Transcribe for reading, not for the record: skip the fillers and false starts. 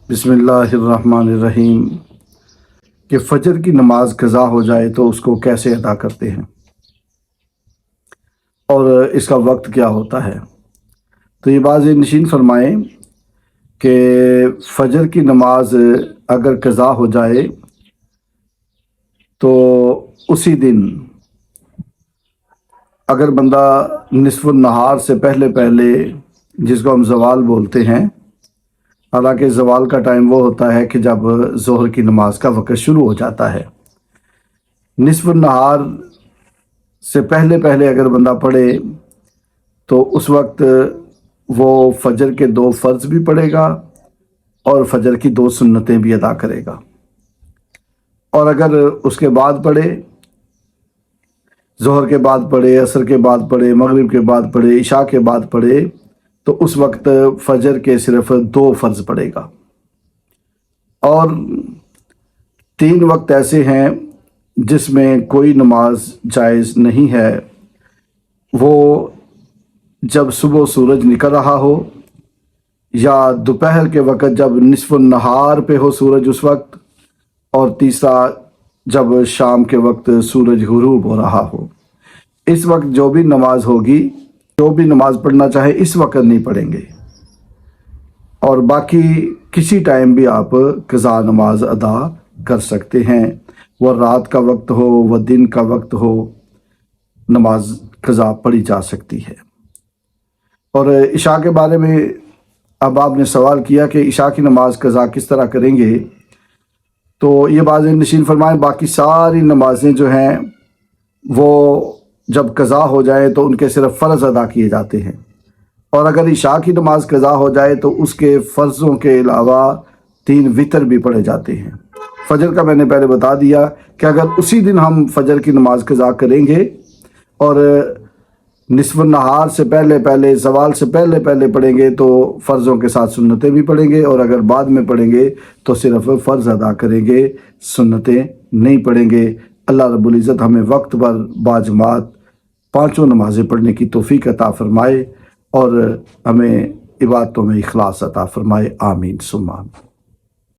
بسم اللہ الرحمن الرحیم کہ فجر کی نماز قضا ہو جائے تو اس کو کیسے ادا کرتے ہیں اور اس کا وقت کیا ہوتا ہے۔ تو یہ واضح نشین فرمائیں کہ فجر کی نماز اگر قضا ہو جائے تو اسی دن اگر بندہ نصف النہار سے پہلے جس کو ہم زوال بولتے ہیں، حالانکہ زوال کا ٹائم وہ ہوتا ہے کہ جب ظہر کی نماز کا وقت شروع ہو جاتا ہے، نصف النہار سے پہلے اگر بندہ پڑھے تو اس وقت وہ فجر کے 2 فرض بھی پڑھے گا اور فجر کی 2 سنتیں بھی ادا کرے گا۔ اور اگر اس کے بعد پڑھے، ظہر کے بعد پڑھے، عصر کے بعد پڑھے، مغرب کے بعد پڑھے، عشاء کے بعد پڑھے، تو اس وقت فجر کے صرف 2 فرض پڑھے گا۔ اور 3 وقت ایسے ہیں جس میں کوئی نماز جائز نہیں ہے، وہ جب صبح سورج نکل رہا ہو، یا دوپہر کے وقت جب نصف النہار پہ ہو سورج اس وقت، اور تیسرا جب شام کے وقت سورج غروب ہو رہا ہو۔ اس وقت جو بھی نماز ہوگی، جو بھی نماز پڑھنا چاہے اس وقت نہیں پڑھیں گے، اور باقی کسی ٹائم بھی آپ قضا نماز ادا کر سکتے ہیں، وہ رات کا وقت ہو، وہ دن کا وقت ہو، نماز قضا پڑھی جا سکتی ہے۔ اور عشاء کے بارے میں اب آپ نے سوال کیا کہ عشاء کی نماز قضا کس طرح کریں گے، تو یہ واضح نشین فرمائیں باقی ساری نمازیں جو ہیں وہ جب قضا ہو جائے تو ان کے صرف فرض ادا کیے جاتے ہیں، اور اگر عشاء کی نماز قضا ہو جائے تو اس کے فرضوں کے علاوہ 3 وتر بھی پڑھے جاتے ہیں۔ فجر کا میں نے پہلے بتا دیا کہ اگر اسی دن ہم فجر کی نماز قضا کریں گے اور نصف النہار سے پہلے زوال سے پہلے پڑھیں گے تو فرضوں کے ساتھ سنتیں بھی پڑھیں گے، اور اگر بعد میں پڑھیں گے تو صرف فرض ادا کریں گے، سنتیں نہیں پڑھیں گے۔ اللہ رب العزت ہمیں وقت پر باجماعت 5 نمازیں پڑھنے کی توفیق عطا فرمائے اور ہمیں عبادتوں میں اخلاص عطا فرمائے، آمین ثم آمین۔